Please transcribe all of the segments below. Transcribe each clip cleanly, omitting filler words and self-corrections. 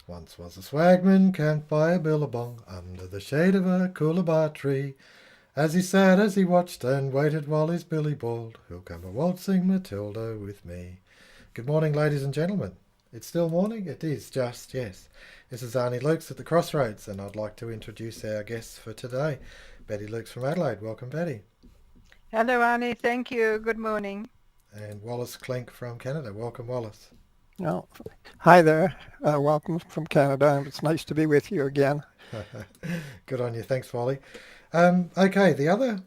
Once was a swagman camped by a billabong under the shade of a coolabah tree. As he sat, as he watched and waited while his billy bawled, "Who'll come a waltzing Matilda with me?" Good morning, ladies and gentlemen. It's still morning? It is just, yes. This is Arnie Lukes at the Crossroads, and I'd like to introduce our guests for today. Betty Lukes from Adelaide. Welcome, Betty. Hello, Annie. Thank you. Good morning. And Wallace Klinck from Canada. Welcome, Wallace. Oh, hi there. Welcome from Canada. It's nice to be with you again. Good on you. Thanks, Wally. Earlier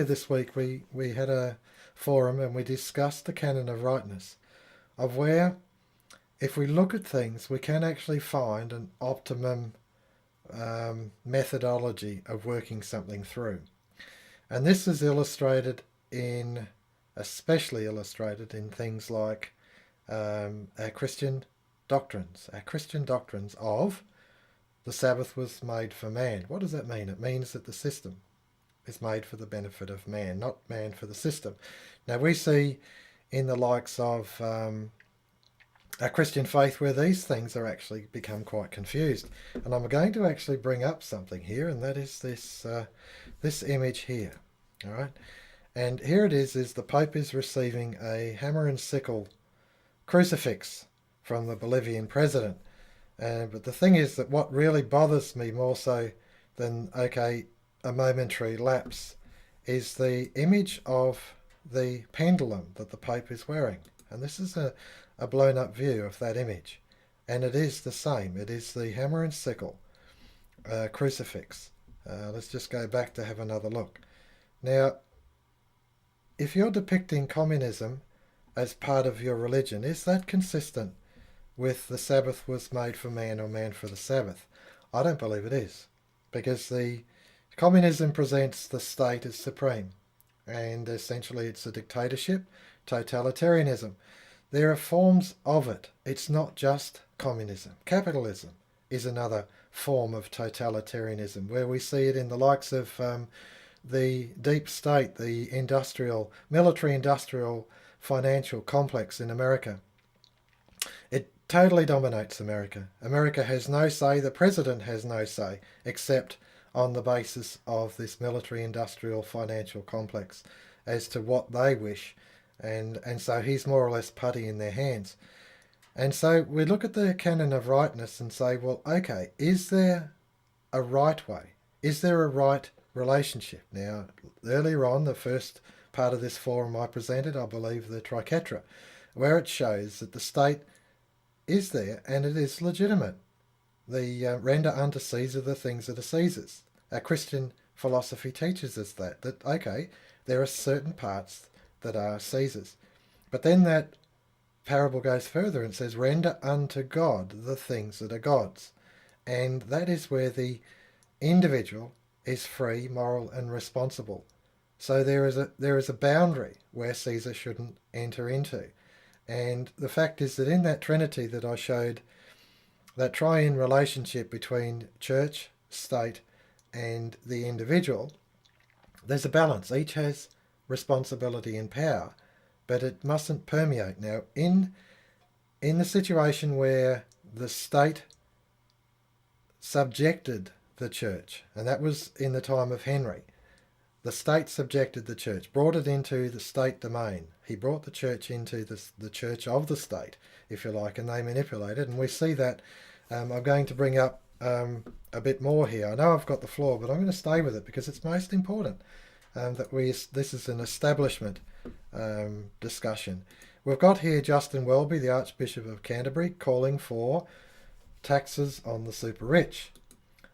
this week we had a forum and we discussed the Canon of Rightness, of where if we look at things we can actually find an optimum methodology of working something through. And this is especially illustrated in things like our Christian doctrines of the Sabbath was made for man. What does that mean? It means that the system is made for the benefit of man, not man for the system. Now we see in the likes of our Christian faith where these things are actually become quite confused. And I'm going to actually bring up something here, and that is this image here. All right, and here it is the Pope is receiving a hammer and sickle crucifix from the Bolivian president. But the thing is that what really bothers me more so than, a momentary lapse, is the image of the pendulum that the Pope is wearing. And this is a blown up view of that image. And it is the same. It is the hammer and sickle crucifix. Let's just go back to have another look. Now, if you're depicting communism as part of your religion, is that consistent with the Sabbath was made for man or man for the Sabbath? I don't believe it is, because the communism presents the state as supreme, and essentially it's a dictatorship, totalitarianism. There are forms of it. It's not just communism. Capitalism is another form of totalitarianism, where we see it in the likes of the deep state, the military industrial financial complex in America. It totally dominates America. America has no say, the president has no say, except on the basis of this military industrial financial complex as to what they wish, and so he's more or less putty in their hands. And so we look at the Canon of Rightness and say, well, is there a right way? Is there a right relationship? Now, earlier on, the first part of this forum I presented, I believe the Triquetra, where it shows that the state is there and it is legitimate. The render unto Caesar the things that are Caesar's. Our Christian philosophy teaches us that there are certain parts that are Caesar's. But then that parable goes further and says, render unto God the things that are God's. And that is where the individual is free, moral and responsible. So there is a boundary where Caesar shouldn't enter into. And the fact is that in that Trinity that I showed, that triune relationship between church, state and the individual, there's a balance. Each has responsibility and power, but it mustn't permeate. Now, in the situation where the state subjected the church, and that was in the time of Henry, the state subjected the church, brought it into the state domain. He brought the church into the church of the state, if you like, and they manipulated. And we see that. I'm going to bring up a bit more here. I know I've got the floor, but I'm going to stay with it because it's most important this is an establishment discussion. We've got here Justin Welby, the Archbishop of Canterbury, calling for taxes on the super rich,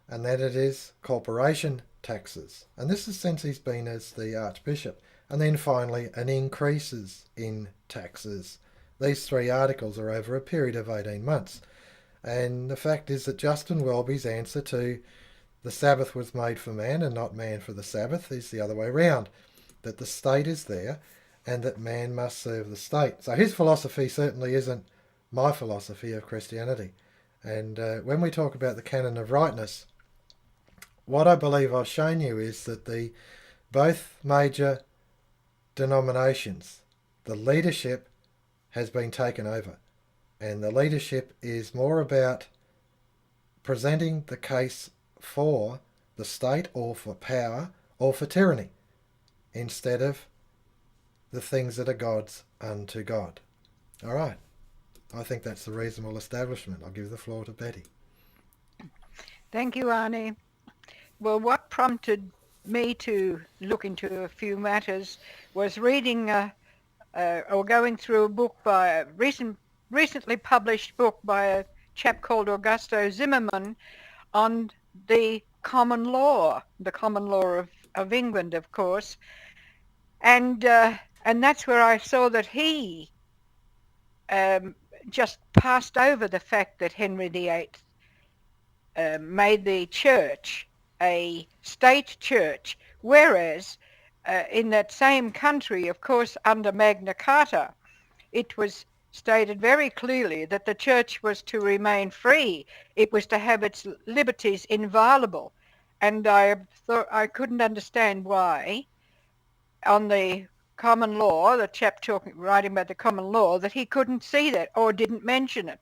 and that it is corporation taxes. And this is since he's been as the Archbishop. And then finally, an increases in taxes. These three articles are over a period of 18 months. And the fact is that Justin Welby's answer to the Sabbath was made for man and not man for the Sabbath is the other way round, that the state is there and that man must serve the state. So his philosophy certainly isn't my philosophy of Christianity. And when we talk about the Canon of Rightness, what I believe I've shown you is that both major denominations, the leadership has been taken over. And the leadership is more about presenting the case for the state or for power or for tyranny instead of the things that are God's unto God. All right. I think that's a reasonable establishment. I'll give the floor to Betty. Thank you, Arnie. Well, what prompted me to look into a few matters was reading or going through a book by a recently published book by a chap called Augusto Zimmermann on the common law of England, of course, and that's where I saw that he just passed over the fact that Henry VIII made the church a state church, whereas in that same country, of course, under Magna Carta, it was stated very clearly that the church was to remain free. It was to have its liberties inviolable. And I thought I couldn't understand why on the common law, the chap writing about the common law, that he couldn't see that or didn't mention it.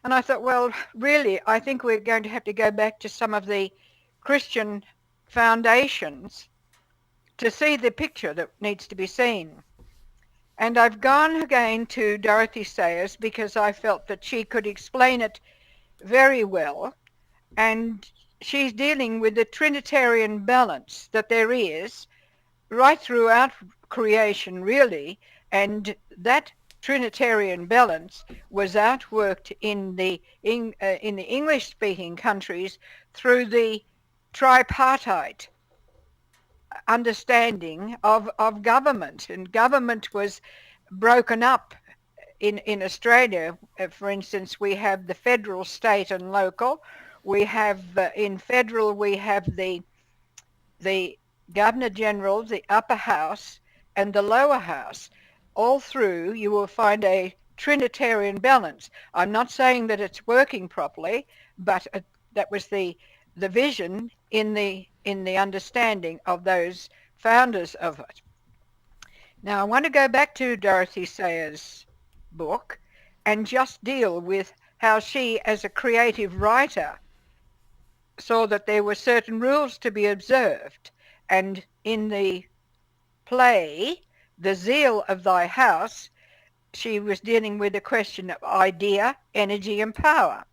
And I thought, well, really, I think we're going to have to go back to some of the Christian foundations to see the picture that needs to be seen. And I've gone again to Dorothy Sayers because I felt that she could explain it very well. And she's dealing with the Trinitarian balance that there is right throughout creation, really. And that Trinitarian balance was outworked in the English-speaking countries through the tripartite understanding of government, and government was broken up in Australia. For instance, we have the federal, state and local. We have in federal we have the Governor General, the upper house and the lower house. All through you will find a Trinitarian balance. I'm not saying that it's working properly, but that was the vision in the understanding of those founders of it. Now I want to go back to Dorothy Sayers' book and just deal with how she, as a creative writer, saw that there were certain rules to be observed. And in the play, The Zeal of Thy House, she was dealing with the question of idea, energy and power.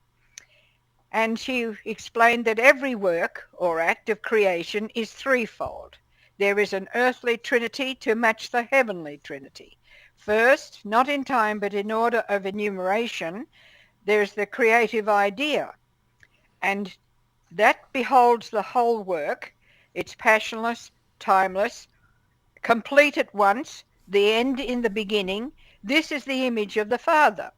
And she explained that every work or act of creation is threefold. There is an earthly trinity to match the heavenly trinity. First, not in time but in order of enumeration, there's the creative idea. And that beholds the whole work. It's passionless, timeless, complete at once, the end in the beginning. This is the image of the Father.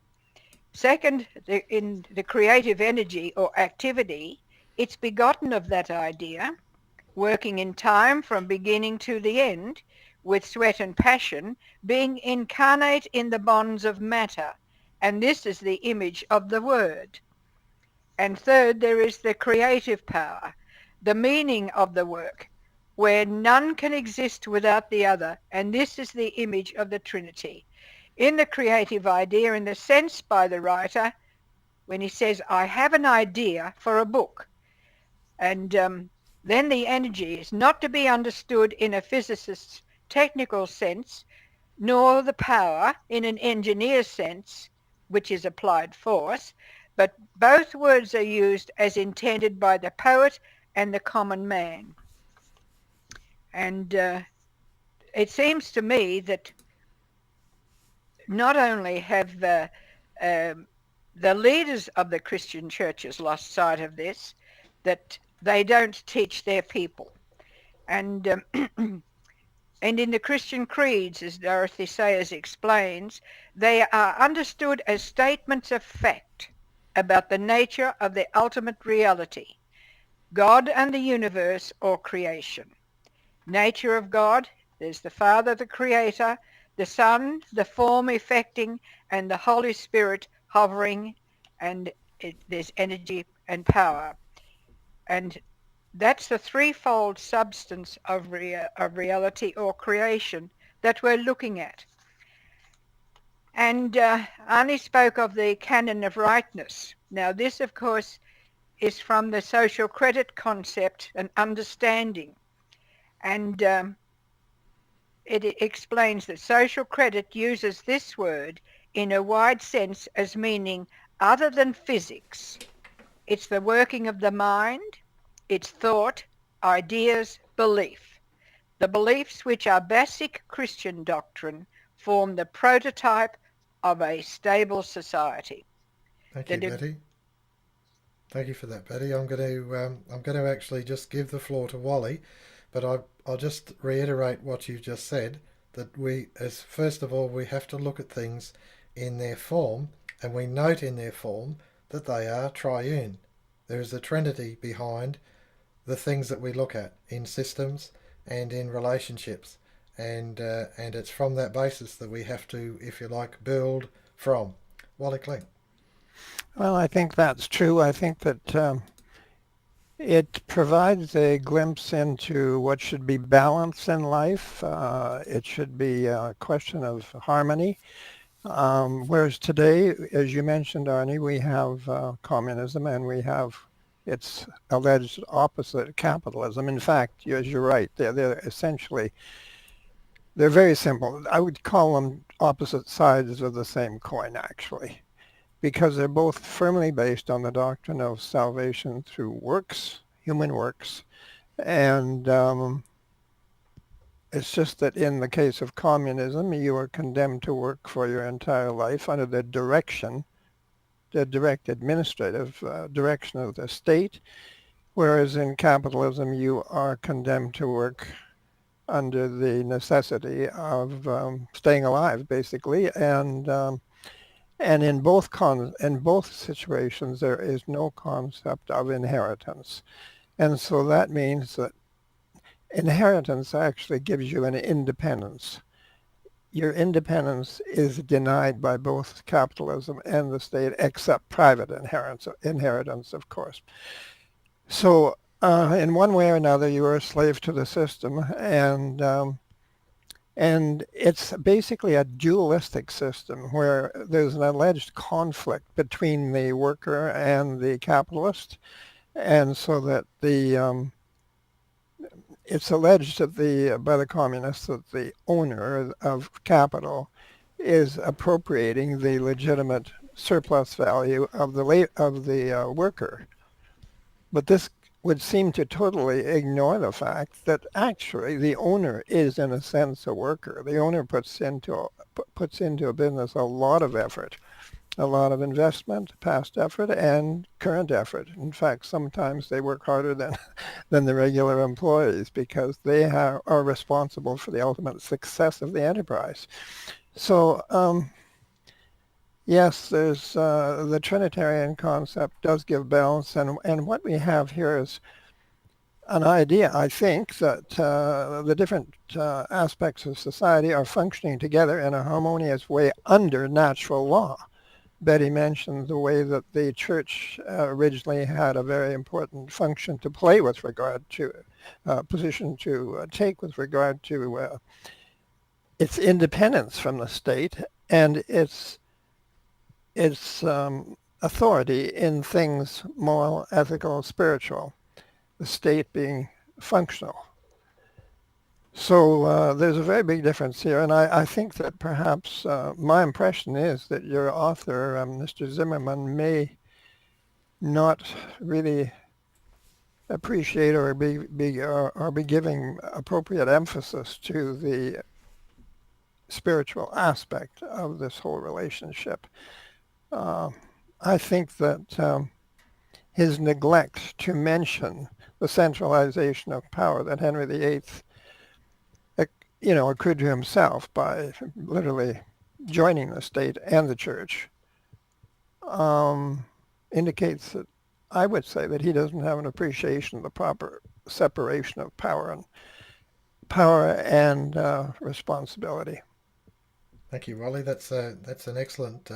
Second, in the creative energy or activity, it's begotten of that idea, working in time from beginning to the end, with sweat and passion, being incarnate in the bonds of matter. And this is the image of the Word. And third, there is the creative power, the meaning of the work, where none can exist without the other, and this is the image of the Trinity. In the creative idea, in the sense by the writer, when he says, I have an idea for a book, and then the energy is not to be understood in a physicist's technical sense, nor the power in an engineer's sense, which is applied force, but both words are used as intended by the poet and the common man. And it seems to me that not only have the leaders of the Christian churches lost sight of this, that they don't teach their people. And and in the Christian creeds, as Dorothy Sayers explains, they are understood as statements of fact about the nature of the ultimate reality, God and the universe or creation. Nature of God, there's the Father, the Creator, the Son, the form effecting, and the Holy Spirit hovering, and there's energy and power. And that's the threefold substance of reality or creation that we're looking at. And Arnie spoke of the Canon of Rightness. Now this, of course, is from the social credit concept and understanding. And it explains that social credit uses this word in a wide sense as meaning other than physics. It's the working of the mind, it's thought, ideas, belief. The beliefs which are basic Christian doctrine form the prototype of a stable society. Thank The you, Betty. Thank you for that, Betty. I'm going to actually just give the floor to Wally, but I'll just reiterate what you've just said. That as first of all, we have to look at things in their form, and we note in their form that they are triune. There is a trinity behind the things that we look at in systems and in relationships, and it's from that basis that we have to, if you like, build from. Wally Klinck. Well, I think that's true. I think that it provides a glimpse into what should be balance in life. It should be a question of harmony. Whereas today, as you mentioned, Arnie, we have communism and we have its alleged opposite, capitalism. In fact, as you're right, they're essentially, they're very simple. I would call them opposite sides of the same coin, actually, because they're both firmly based on the doctrine of salvation through works, human works. And it's just that in the case of communism, you are condemned to work for your entire life under the direct administrative direction of the state, whereas in capitalism, you are condemned to work under the necessity of staying alive, basically. And in both situations, there is no concept of inheritance. And so that means that inheritance actually gives you an independence. Your independence is denied by both capitalism and the state, except private inheritance, of course. So in one way or another, you are a slave to the system, and it's basically a dualistic system where there's an alleged conflict between the worker and the capitalist, and so that it's alleged that by the communists that the owner of capital is appropriating the legitimate surplus value of the worker. But this would seem to totally ignore the fact that actually the owner is, in a sense, a worker. The owner puts into a business a lot of effort, a lot of investment, past effort, and current effort. In fact, sometimes they work harder than the regular employees because they are responsible for the ultimate success of the enterprise. So yes, there's the Trinitarian concept does give balance, and what we have here is an idea, I think, that the different aspects of society are functioning together in a harmonious way under natural law. Betty mentioned the way that the church originally had a very important function to play with regard to position to take with regard to its independence from the state and its authority in things moral, ethical, spiritual, the state being functional. So there's a very big difference here, and I think that perhaps my impression is that your author, Mr. Zimmerman, may not really appreciate or be giving appropriate emphasis to the spiritual aspect of this whole relationship. I think that his neglect to mention the centralization of power that Henry VIII accrued to himself by literally joining the state and the church, indicates that I would say that he doesn't have an appreciation of the proper separation of power and responsibility. Thank you, Wally. That's an excellent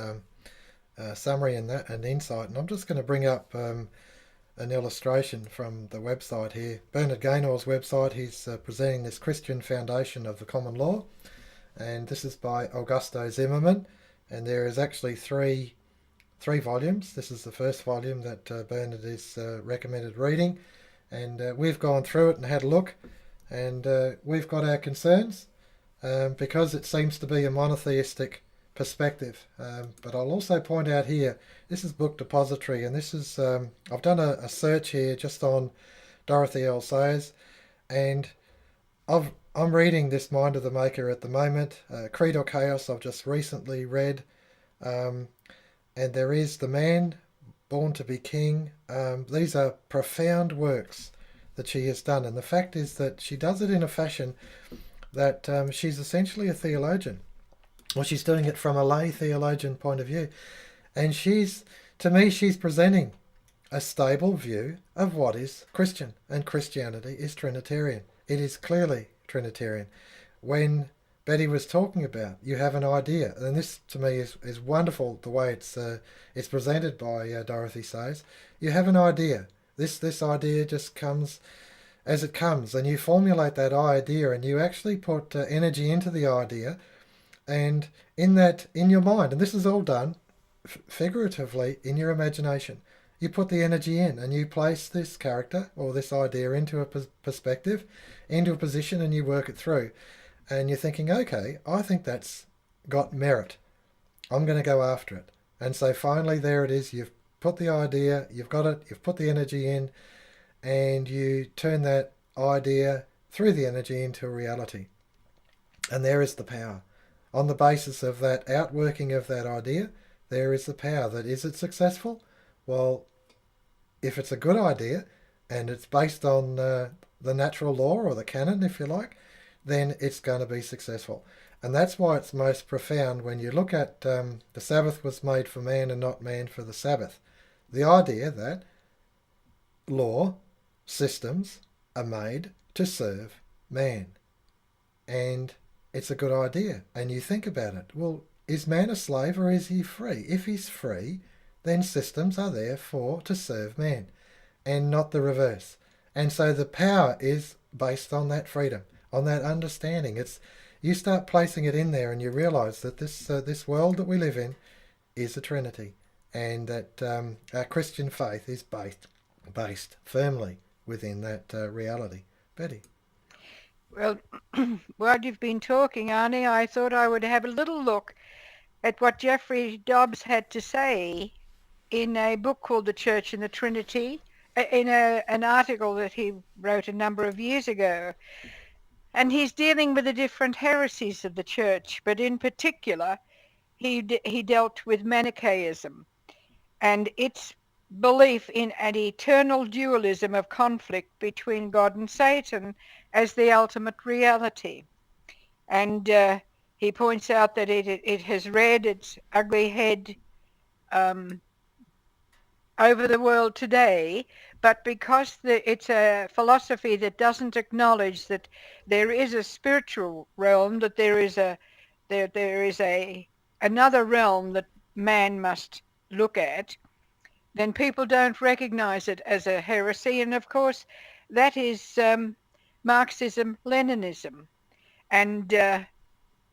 summary and insight. And I'm just going to bring up an illustration from the website here. Bernard Gaynor's website. He's presenting this Christian foundation of the common law, and this is by Augusto Zimmermann. And there is actually three 3 volumes. This is the first volume that Bernard is recommended reading, and we've gone through it and had a look, and we've got our concerns because it seems to be a monotheistic perspective. But I'll also point out here, this is Book Depository, and this is I've done a search here just on Dorothy L. Sayers, and I'm reading this Mind of the Maker at the moment. Creed or Chaos I've just recently read, and there is The Man Born to be King. These are profound works that she has done, and the fact is that she does it in a fashion that she's essentially a theologian. Well, she's doing it from a lay theologian point of view, and to me, she's presenting a stable view of what is Christian, and Christianity is Trinitarian. It is clearly Trinitarian. When Betty was talking about, you have an idea, and this to me is wonderful the way it's presented by Dorothy Sayers. You have an idea. This idea just comes as it comes, and you formulate that idea, and you actually put energy into the idea, and in your mind, and this is all done figuratively in your imagination. You put the energy in, and you place this character or this idea into a perspective, into a position, and you work it through. And you're thinking, okay, I think that's got merit. I'm going to go after it. And so finally there it is. You've put the idea, you've got it, you've put the energy in, and you turn that idea through the energy into a reality. And there is the power. On the basis of that outworking of that idea, there is the power. That is it successful? Well, if it's a good idea and it's based on the natural law or the canon, if you like, then it's going to be successful. And that's why it's most profound when you look at the Sabbath was made for man and not man for the Sabbath. The idea that law, systems are made to serve man. And it's a good idea. And you think about it. Well, is man a slave or is he free? If he's free, then systems are there to serve man and not the reverse. And so the power is based on that freedom, on that understanding. You start placing it in there and you realise that this world that we live in is a Trinity, and that our Christian faith is based firmly within that reality. Betty? Well, while you've been talking, Arnie, I thought I would have a little look at what Jeffrey Dobbs had to say in a book called The Church and the Trinity, in an article that he wrote a number of years ago. And he's dealing with the different heresies of the church, but in particular, he dealt with Manichaeism and its belief in an eternal dualism of conflict between God and Satan as the ultimate reality. And he points out that it has reared its ugly head over the world today, but because it's a philosophy that doesn't acknowledge that there is a spiritual realm, that there is another realm that man must look at, then people don't recognize it as a heresy. And of course, that is Marxism, Leninism. And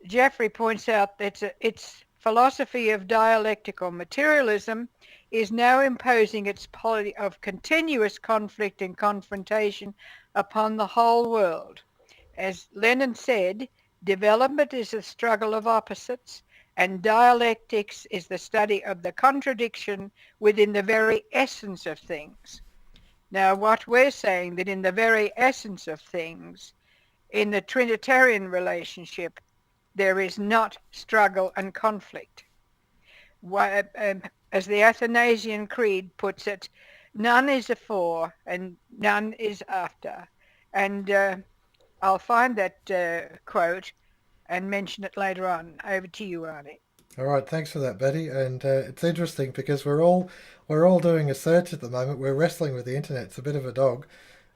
Jeffrey points out that its philosophy of dialectical materialism is now imposing its policy of continuous conflict and confrontation upon the whole world. As Lenin said, development is a struggle of opposites, and dialectics is the study of the contradiction within the very essence of things. Now, what we're saying, that in the very essence of things, in the Trinitarian relationship, there is not struggle and conflict. As the Athanasian Creed puts it, none is afore and none is after. And I'll find that quote and mention it later on. Over to you, Arnie. All right, thanks for that, Betty. And it's interesting because we're all doing a search at the moment. We're wrestling with the internet. It's a bit of a dog,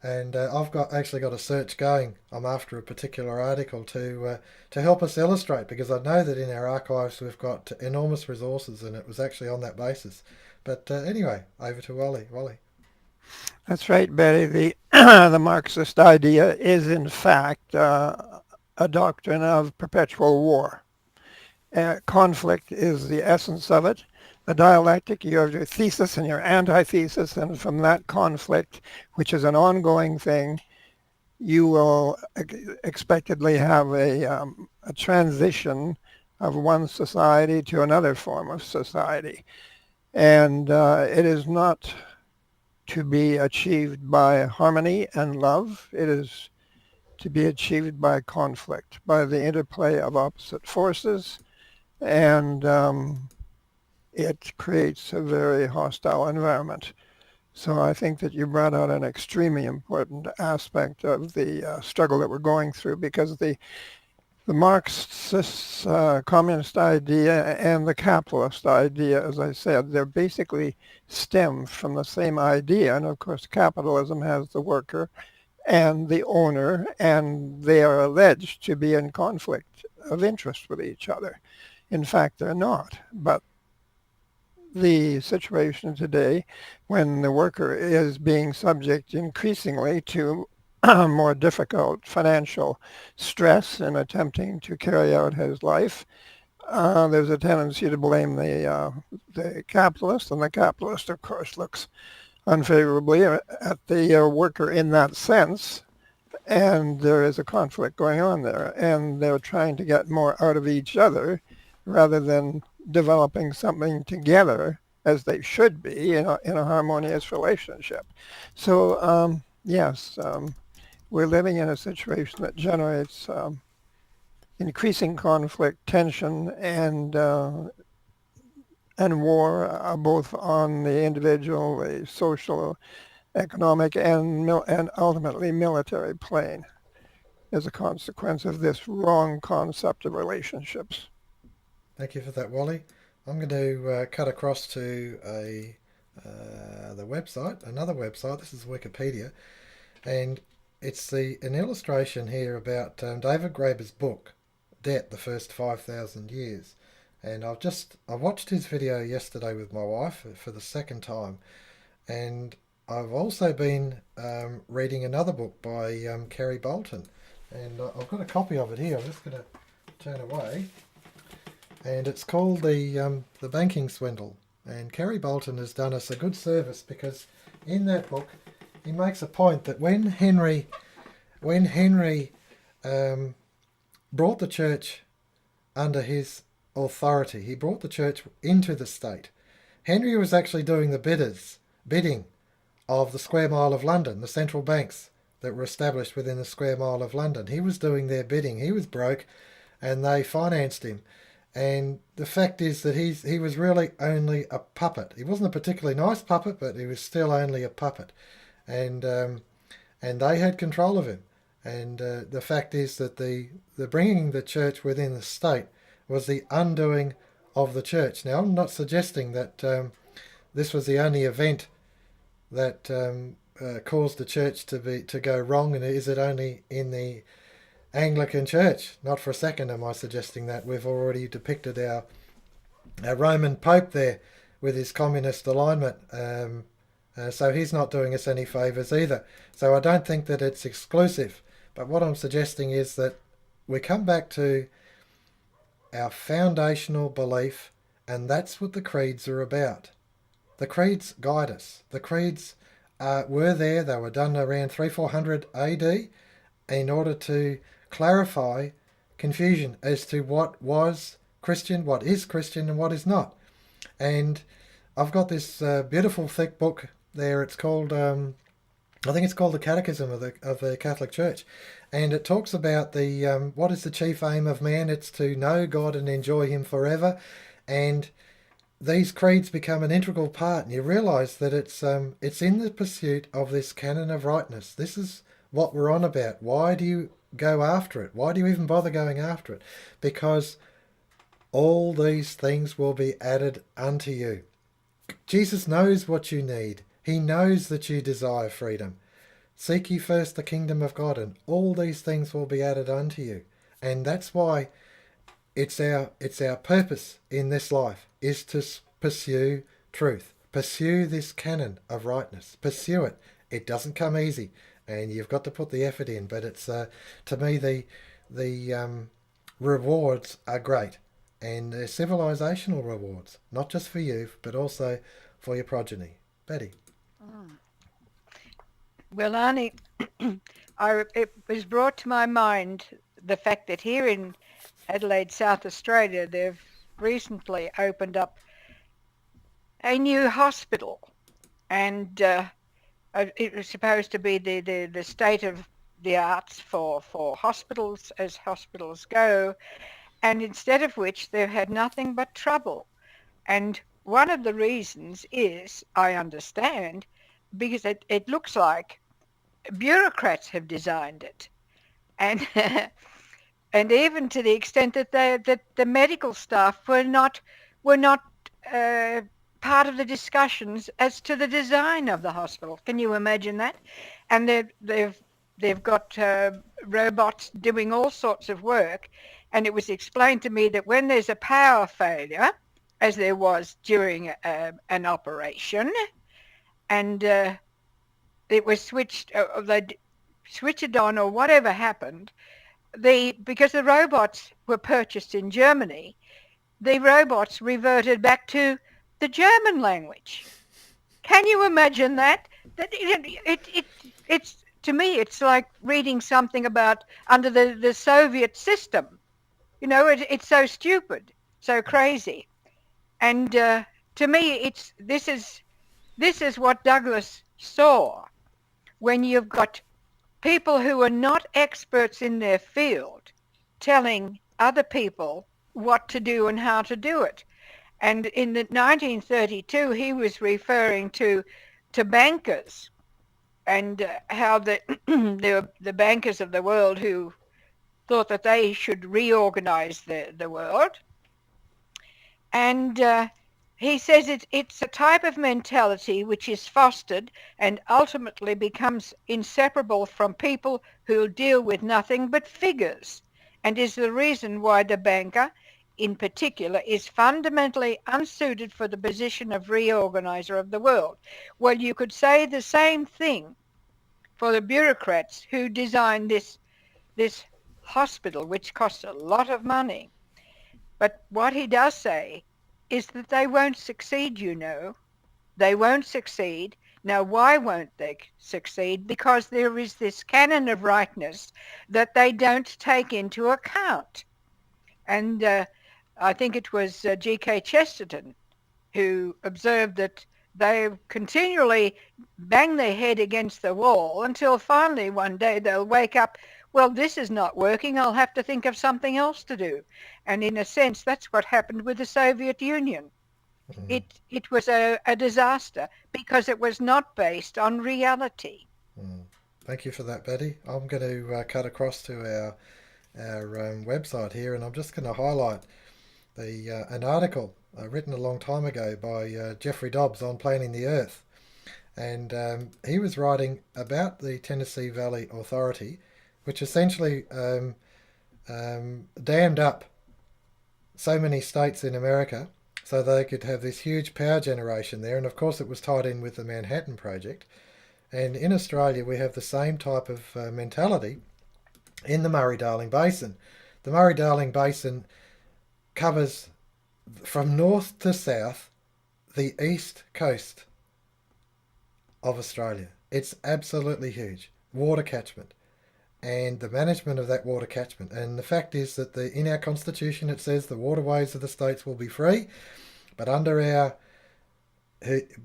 and I've actually got a search going. I'm after a particular article to help us illustrate, because I know that in our archives we've got enormous resources, and it was actually on that basis. But anyway, over to Wally. Wally. That's right, Betty. The Marxist idea is in fact a doctrine of perpetual war. Conflict is the essence of it. a dialectic. You have your thesis and your antithesis, and from that conflict, which is an ongoing thing, you will expectedly have a transition of one society to another form of society. And it is not to be achieved by harmony and love. It is to be achieved by conflict, by the interplay of opposite forces, and it creates a very hostile environment. So I think that you brought out an extremely important aspect of the struggle that we're going through, because the Marxist communist idea and the capitalist idea, as I said, they're basically stem from the same idea. And of course, capitalism has the worker and the owner, and they are alleged to be in conflict of interest with each other. In fact, they're not. But the situation today, when the worker is being subject increasingly to more difficult financial stress in attempting to carry out his life, there's a tendency to blame the capitalist, and the capitalist, of course, looks unfavorably at the worker in that sense, and there is a conflict going on there, and they're trying to get more out of each other rather than developing something together as they should be in a harmonious relationship. So yes, we're living in a situation that generates increasing conflict, tension, and war, both on the individual, the social, economic, and ultimately military plane, as a consequence of this wrong concept of relationships. Thank you for that, Wally. I'm going to cut across to the website, another website. This is Wikipedia, and it's an illustration here about David Graeber's book, Debt: The First 5,000 Years. And I watched his video yesterday with my wife for the second time, and I've also been reading another book by Kerry Bolton, and I've got a copy of it here. I'm just going to turn away, and it's called the Banking Swindle. And Kerry Bolton has done us a good service, because in that book he makes a point that when Henry brought the church under his authority, he brought the church into the state. Henry was actually doing the bidding of the square mile of London, the central banks that were established within the square mile of London. He was doing their bidding. He was broke, and they financed him. And the fact is that he was really only a puppet. He wasn't a particularly nice puppet, but he was still only a puppet. And they had control of him. And the fact is that the bringing the church within the state was the undoing of the church. Now, I'm not suggesting that this was the only event that caused the church to go wrong, and is it only in the Anglican Church? Not for a second am I suggesting that. We've already depicted our Roman Pope there with his communist alignment, so he's not doing us any favours either. So I don't think that it's exclusive. But what I'm suggesting is that we come back to our foundational belief, and that's what the creeds are about. The creeds guide us. The creeds were there. They were done around 300-400 AD in order to clarify confusion as to what was Christian, what is Christian, and what is not. And I've got this beautiful thick book there. It's called, I think it's called the Catechism of the Catholic Church, and it talks about the what is the chief aim of man? It's to know God and enjoy Him forever. And these creeds become an integral part, and you realise that it's in the pursuit of this canon of rightness. This is what we're on about. Why do you go after it? Why do you even bother going after it? Because all these things will be added unto you. Jesus knows what you need. He knows that you desire freedom. Seek ye first the kingdom of God, and all these things will be added unto you. And that's why it's our purpose in this life is to pursue truth. Pursue this canon of rightness. Pursue it. It doesn't come easy, and you've got to put the effort in. But it's to me the rewards are great, and they're civilizational rewards, not just for you, but also for your progeny. Betty. Well, Arnie, it was brought to my mind the fact that here in Adelaide, South Australia, they've recently opened up a new hospital, and it was supposed to be the state of the arts for hospitals as hospitals go, and instead of which they've had nothing but trouble. And one of the reasons is, I understand, because it looks like bureaucrats have designed it. And and even to the extent that the medical staff were not uh, part of the discussions as to the design of the hospital. Can you imagine that? And they've got robots doing all sorts of work, and it was explained to me that when there's a power failure, as there was during an operation, and it was switched, they'd switch it on or whatever happened, because the robots were purchased in Germany, the robots reverted back to the German language. Can you imagine that? That it's to me, it's like reading something about under the Soviet system. You know, it's so stupid, so crazy, and to me, this is what Douglas saw when you've got people who are not experts in their field telling other people what to do and how to do it. And in 1932, he was referring to bankers and how the bankers of the world who thought that they should reorganize the world. And he says it's a type of mentality which is fostered and ultimately becomes inseparable from people who deal with nothing but figures, and is the reason why the banker, in particular, is fundamentally unsuited for the position of reorganizer of the world. Well, you could say the same thing for the bureaucrats who designed this hospital, which costs a lot of money. But what he does say is that they won't succeed, you know. They won't succeed. Now, why won't they succeed? Because there is this canon of rightness that they don't take into account. And I think it was G.K. Chesterton who observed that they continually bang their head against the wall until finally one day they'll wake up, well, this is not working, I'll have to think of something else to do. And in a sense, that's what happened with the Soviet Union. Mm. It was a disaster because it was not based on reality. Mm. Thank you for that, Betty. I'm going to cut across to our website here, and I'm just going to highlight an article written a long time ago by Jeffrey Dobbs on Planning the Earth. And he was writing about the Tennessee Valley Authority, which essentially dammed up so many states in America so they could have this huge power generation there. And of course it was tied in with the Manhattan Project. And in Australia we have the same type of mentality in the Murray-Darling Basin. The Murray-Darling Basin covers from north to south the east coast of Australia. It's absolutely huge. Water catchment. And the management of that water catchment. And the fact is that in our constitution it says the waterways of the states will be free, but under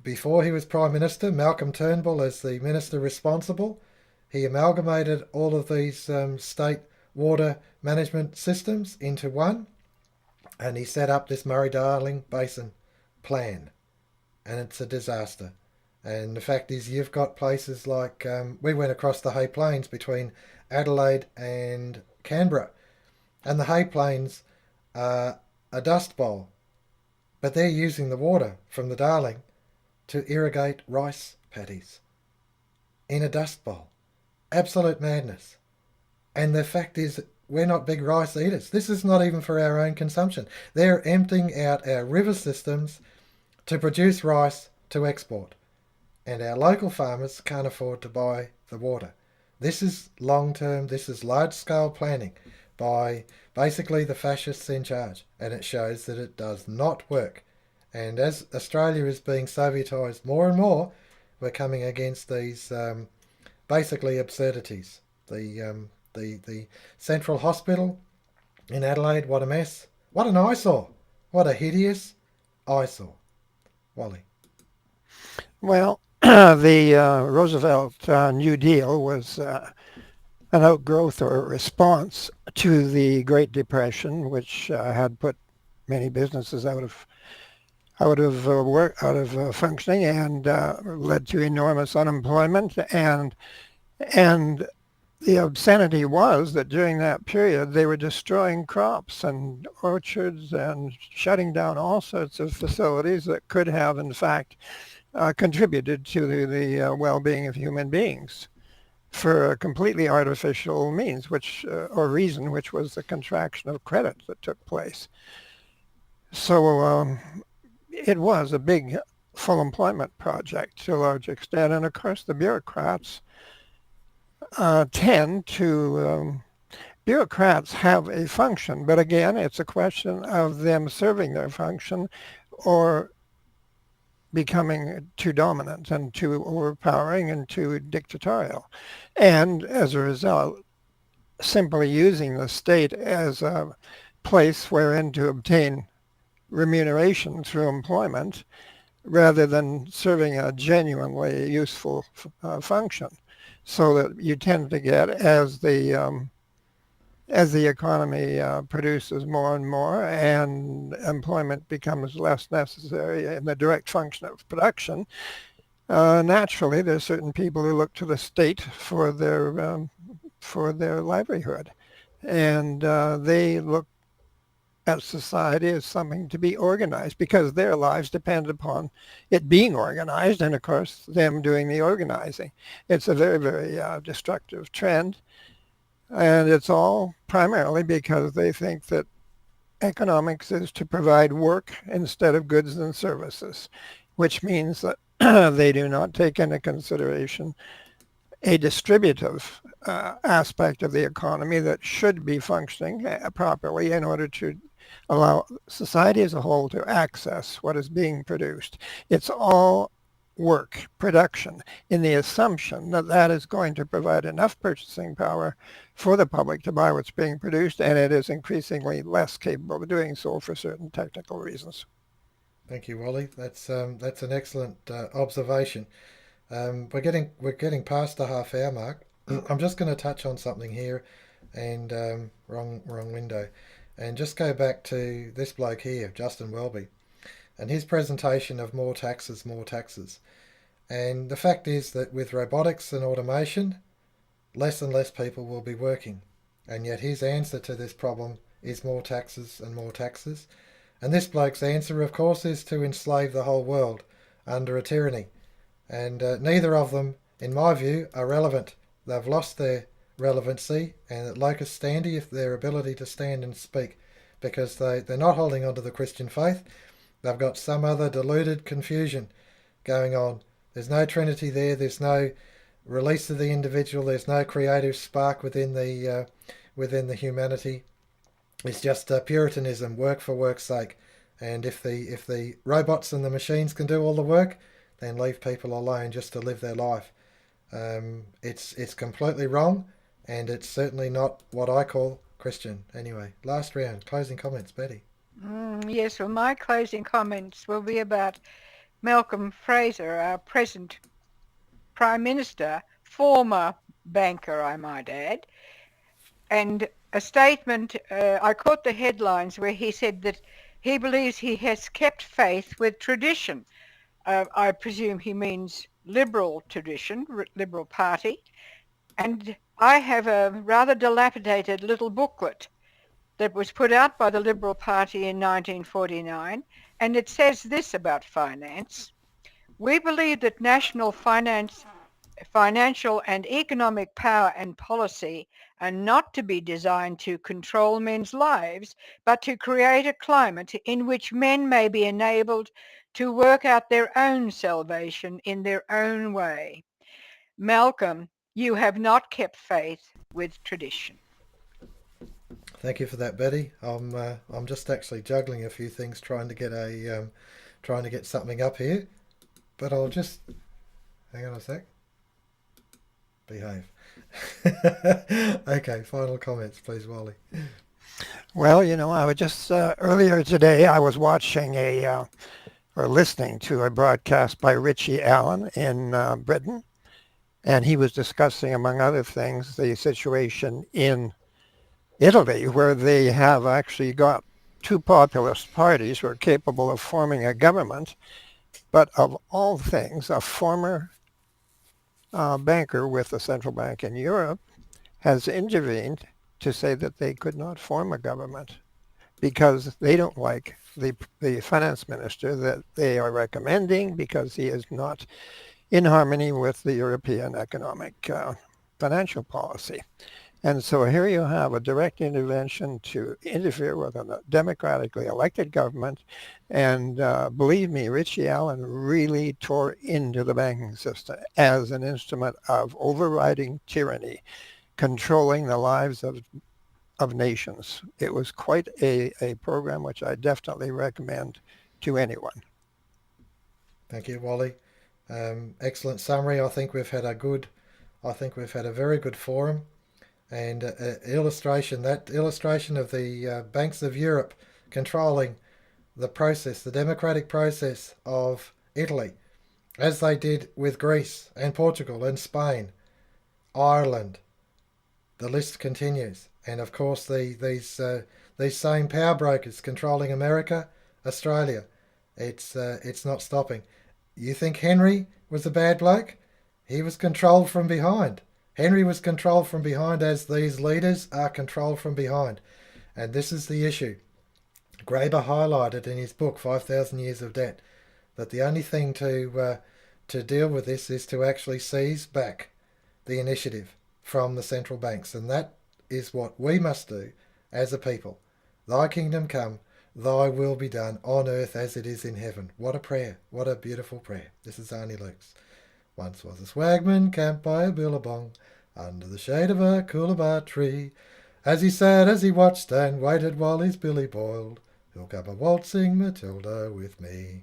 before he was Prime Minister, Malcolm Turnbull, as the minister responsible, he amalgamated all of these state water management systems into one, and he set up this Murray-Darling Basin plan, and it's a disaster. And the fact is, you've got places like we went across the Hay Plains between Adelaide and Canberra, and the Hay Plains are a dust bowl, but they're using the water from the Darling to irrigate rice paddies in a dust bowl. Absolute madness. And the fact is, we're not big rice eaters. This is not even for our own consumption. They're emptying out our river systems to produce rice to export, and our local farmers can't afford to buy the water. This is long-term, this is large-scale planning by basically the fascists in charge, and it shows that it does not work. And as Australia is being Sovietised more and more, we're coming against these basically absurdities. The Central Hospital in Adelaide, what a mess. What an eyesore. What a hideous eyesore. Wally. Well, the Roosevelt New Deal was an outgrowth or a response to the Great Depression, which had put many businesses out of functioning and led to enormous unemployment. And the obscenity was that during that period they were destroying crops and orchards and shutting down all sorts of facilities that could have, in fact, contributed to the well-being of human beings for a completely artificial means, or reason, which was the contraction of credit that took place. So it was a big full employment project to a large extent, and of course the bureaucrats bureaucrats have a function, but again, it's a question of them serving their function or becoming too dominant and too overpowering and too dictatorial. And as a result, simply using the state as a place wherein to obtain remuneration through employment rather than serving a genuinely useful function. So that you tend to get, as the economy produces more and more and employment becomes less necessary in the direct function of production, naturally there's certain people who look to the state for their livelihood. And they look at society as something to be organized because their lives depend upon it being organized and, of course, them doing the organizing. It's a very, very destructive trend. And it's all primarily because they think that economics is to provide work instead of goods and services, which means that they do not take into consideration a distributive aspect of the economy that should be functioning properly in order to allow society as a whole to access what is being produced. It's all work, production, in the assumption that that is going to provide enough purchasing power for the public to buy what's being produced, and it is increasingly less capable of doing so for certain technical reasons. Thank you, Wally. That's an excellent observation. We're getting past the half hour mark. I'm just going to touch on something here, and wrong window, and just go back to this bloke here, Justin Welby, and his presentation of more taxes, more taxes. And the fact is that with robotics and automation, less and less people will be working. And yet his answer to this problem is more taxes and more taxes. And this bloke's answer, of course, is to enslave the whole world under a tyranny. And neither of them, in my view, are relevant. They've lost their relevancy, and at locus standi, if their ability to stand and speak, because they're not holding on to the Christian faith. They've got some other deluded confusion going on. There's no Trinity there. There's no release of the individual. There's no creative spark within the humanity. It's just Puritanism, work for work's sake. And if the robots and the machines can do all the work, then leave people alone just to live their life. It's completely wrong, and it's certainly not what I call Christian. Anyway, last round, closing comments, Betty. Yes, well, my closing comments will be about Malcolm Fraser, our present Prime Minister, former banker, I might add, and a statement, I caught the headlines where he said that he believes he has kept faith with tradition. I presume he means liberal tradition, Liberal Party. And I have a rather dilapidated little booklet that was put out by the Liberal Party in 1949, and it says this about finance. We believe that national financial and economic power and policy are not to be designed to control men's lives, but to create a climate in which men may be enabled to work out their own salvation in their own way. Malcolm, you have not kept faith with tradition. Thank you for that, Betty. I'm just actually juggling a few things, trying to get something up here. But I'll just hang on a sec. Behave. Okay, final comments, please, Wally. Well, I was just earlier today I was watching or listening to a broadcast by Richie Allen in Britain, and he was discussing, among other things, the situation in Italy, where they have actually got two populist parties who are capable of forming a government, but of all things, a former banker with the central bank in Europe has intervened to say that they could not form a government because they don't like the finance minister that they are recommending because he is not in harmony with the European economic financial policy. And so here you have a direct intervention to interfere with a democratically elected government. And believe me, Richie Allen really tore into the banking system as an instrument of overriding tyranny, controlling the lives of nations. It was quite a program which I definitely recommend to anyone. Thank you, Wally. Excellent summary. I think we've had a very good forum, and illustration of the banks of Europe controlling the process, the democratic process of Italy, as they did with Greece and Portugal and Spain, Ireland. The list continues, and of course these same power brokers controlling America, Australia. It's not stopping. You think Henry was a bad bloke? He was controlled from behind. Henry was controlled from behind as these leaders are controlled from behind. And this is the issue. Graeber highlighted in his book, 5,000 Years of Debt, that the only thing to deal with this is to actually seize back the initiative from the central banks. And that is what we must do as a people. Thy kingdom come, thy will be done on earth as it is in heaven. What a prayer. What a beautiful prayer. This is Arnie Luke's. Once was a swagman camped by a billabong under the shade of a coolabah tree. As he sat, as he watched and waited while his billy boiled, he'll come a waltzing Matilda with me.